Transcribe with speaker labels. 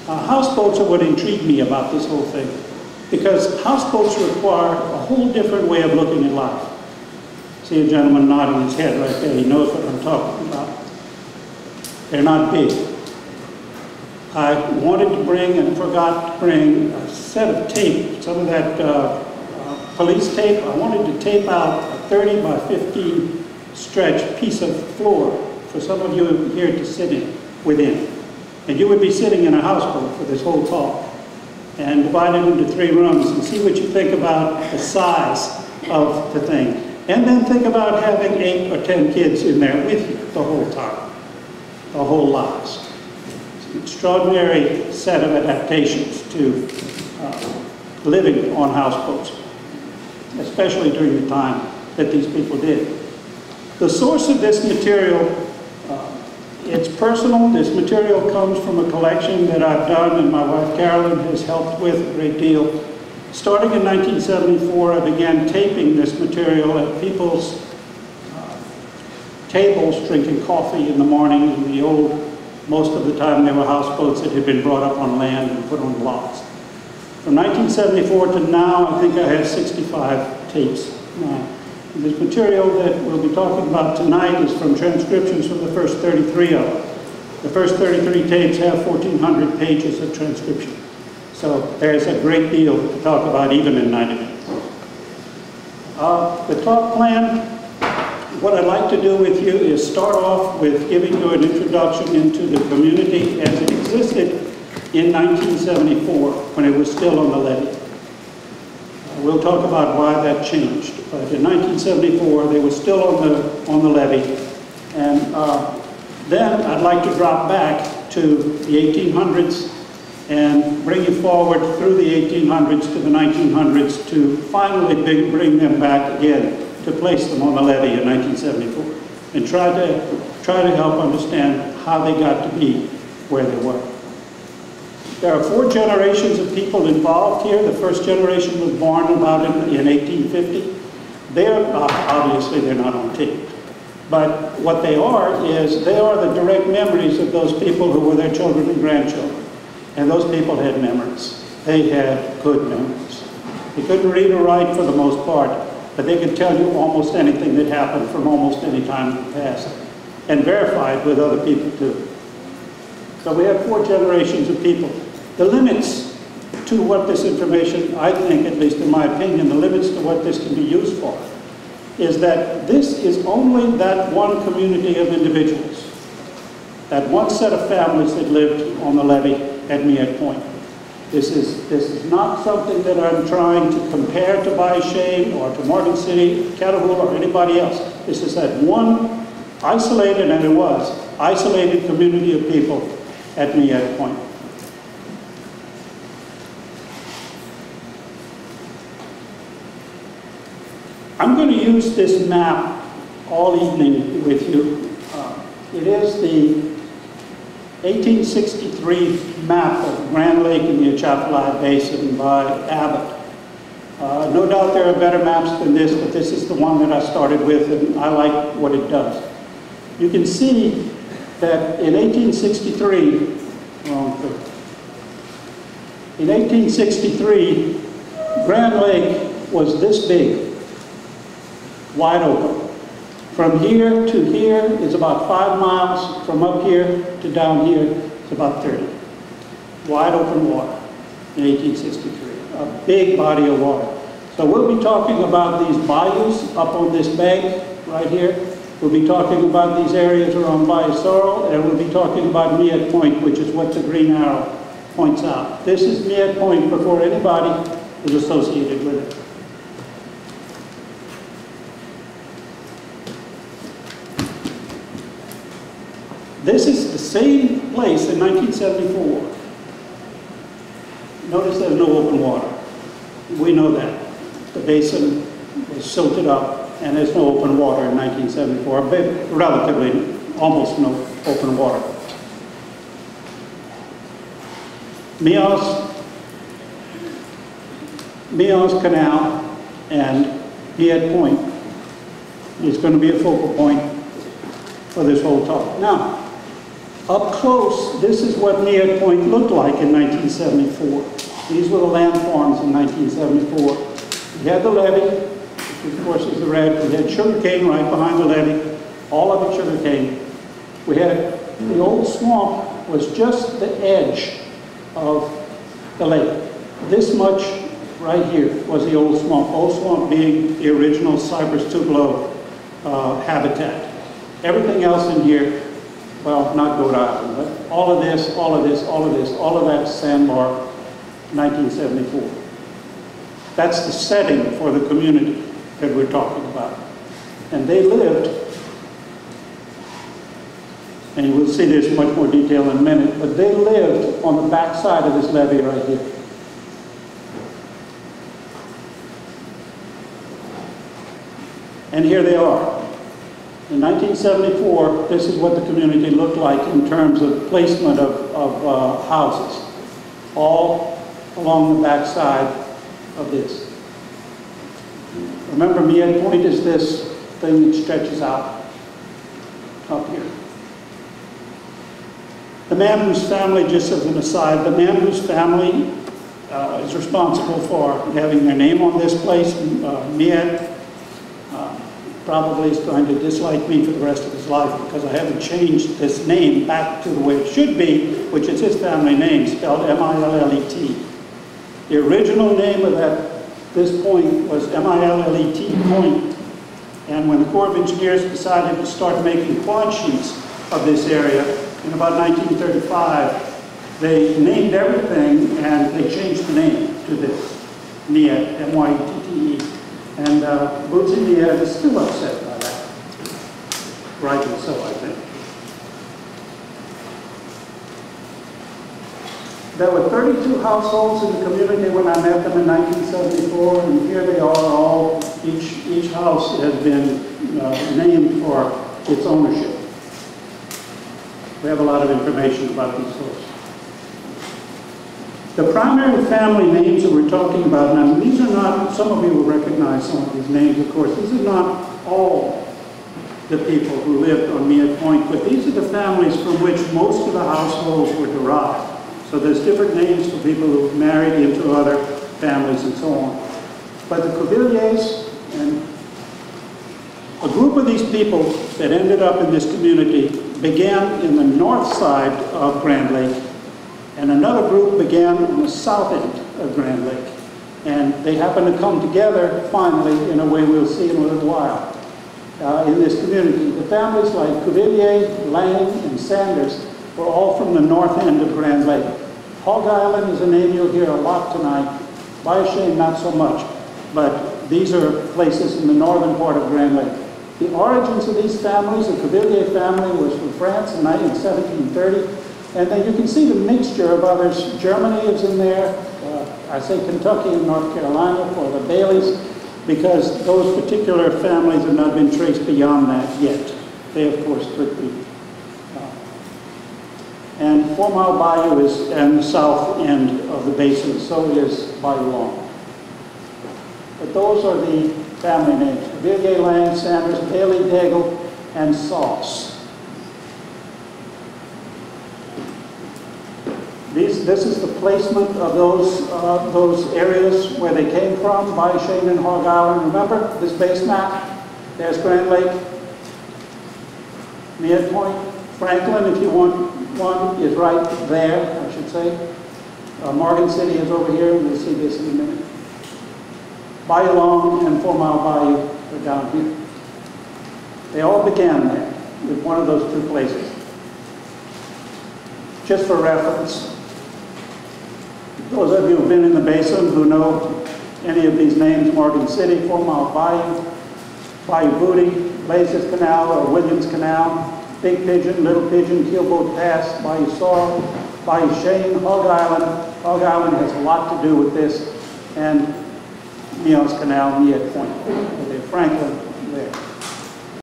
Speaker 1: Houseboats are what intrigued me about this whole thing, because houseboats require a whole different way of looking at life. See a gentleman nodding his head right there. He knows what I'm talking about. They're not big. I wanted to bring and forgot to bring a set of tape, some of that police tape. I wanted to tape out a 30 by 15 stretch piece of floor for some of you here to sit within. And you would be sitting in a houseboat for this whole talk, and divide it into 3 rooms and see what you think about the size of the thing. And then think about having 8 or 10 kids in there with you the whole time, the whole lives. It's an extraordinary set of adaptations to living on houseboats, especially during the time that these people did. The source of this material, it's personal. This material comes from a collection that I've done, and my wife Carolyn has helped with a great deal. Starting in 1974, I began taping this material at people's tables, drinking coffee in the morning. In the old, most of the time they were houseboats that had been brought up on land and put on lots. From 1974 to now, I think I have 65 tapes now. This material that we'll be talking about tonight is from transcriptions from the first 33 of them. The first 33 tapes have 1,400 pages of transcription. So there's a great deal to talk about even in 90 minutes. The talk plan, what I'd like to do with you is start off with giving you an introduction into the community as it existed in 1974 when it was still on the levee. We'll talk about why that changed. But in 1974, they were still on the levee. And then I'd like to drop back to the 1800s and bring you forward through the 1800s to the 1900s to finally bring them back again to place them on the levee in 1974 and try to help understand how they got to be where they were. There are 4 generations of people involved here. The first generation was born about in 1850. Obviously they're not on tape. But what they are is, they are the direct memories of those people who were their children and grandchildren. And those people had memories. They had good memories. They couldn't read or write for the most part, but they could tell you almost anything that happened from almost any time in the past, and verify it with other people too. So we have 4 generations of people. The limits to what this information, I think, at least in my opinion, the limits to what this can be used for, is that this is only that one community of individuals, that one set of families that lived on the levee at Miette Point. This is not something that I'm trying to compare to Baishane or to Morgan City, Caterhoola, or anybody else. This is that one isolated, and it was, isolated community of people at Miette Point. I'm going to use this map all evening with you. It is the 1863 map of Grand Lake in the Atchafalaya Basin by Abbott. No doubt there are better maps than this, but this is the one that I started with, and I like what it does. You can see that in 1863, in 1863, Grand Lake was this big, wide open. From here to here is about 5 miles. From up here to down here is about 30. Wide open water in 1863. A big body of water. So we'll be talking about these bayous up on this bank right here. We'll be talking about these areas around Bayou Sorrel, and we'll be talking about Miette Point, which is what the green arrow points out. This is Miette Point before anybody was associated with it. This is the same place in 1974. Notice there's no open water. We know that. The basin was silted up, and there's no open water in 1974, but relatively almost no open water. Meows Canal and Miette Point is going to be a focal point for this whole talk. Now, Up close, this is what Mead Point looked like in 1974. These were the land forms in 1974. We had the levee, which of course is the red. We had sugar cane right behind the levee, all of it sugar cane. We had the old swamp was just the edge of the lake. This much right here was the old swamp being the original cypress tupelo habitat. Everything else in here, well, not Goat Island, but all of this, all of this, all of this, all of that sandbar, 1974. That's the setting for the community that we're talking about. And they lived, and we'll see this in much more detail in a minute, but they lived on the back side of this levee right here. And here they are. In 1974, this is what the community looked like in terms of placement of houses, all along the back side of this. Remember, Mead Point is this thing that stretches out up here. The man whose family, just as an aside, the man whose family is responsible for having their name on this place, Mead, probably is going to dislike me for the rest of his life because I haven't changed this name back to the way it should be, which is his family name, spelled M-I-L-L-E-T. The original name of this point was M-I-L-L-E-T Point. And when the Corps of Engineers decided to start making quad sheets of this area in about 1935, they named everything and they changed the name to this, Mead, M-Y-E-T-T-E. And Bootsy Mead is still upset by that. Rightly so, I think. There were 32 households in the community when I met them in 1974, and here they are all, each house has been named for its ownership. We have a lot of information about these folks. The primary family names that we're talking about, now these are not, some of you will recognize some of these names, of course. These are not all the people who lived on Mead Point, but these are the families from which most of the households were derived. So there's different names for people who married into other families and so on. But the Covilliers and a group of these people that ended up in this community began in the north side of Grand Lake, and another group began on the south end of Grand Lake. And they happened to come together finally in a way we'll see in a little while in this community. The families like Cuvillier, Lang, and Sanders were all from the north end of Grand Lake. Hog Island is a name you'll hear a lot tonight. Bayashane, not so much, but these are places in the northern part of Grand Lake. The origins of these families, the Cuvillier family was from France in 1730. And then you can see the mixture of others. Germany is in there. I say Kentucky and North Carolina for the Baileys, because those particular families have not been traced beyond that yet. They, of course, could be. And 4 Mile Bayou is on the south end of the basin, so is Bayou Long. But those are the family names: Villiers, Lang, Sanders, Bailey, Daigle, and Sauce. This is the placement of those areas where they came from, Bayashane and Hog Island. Remember this base map? There's Grand Lake, Mead Point. Franklin, if you want one, is right there, I should say. Morgan City is over here, and we'll see this in a minute. Bayou Long and 4 Mile Bayou are down here. They all began there with one of those two places. Just for reference, those of you who have been in the basin who know any of these names: Morgan City, 4 Mile Bayou, Bayou Booty, Blazes Canal or Williams Canal, Big Pigeon, Little Pigeon, Keelboat Pass, Bayou Sorrel, Bayou Shane, Hog Island. Hog Island has a lot to do with this, and Neos Canal, Mead Point, there, Franklin there.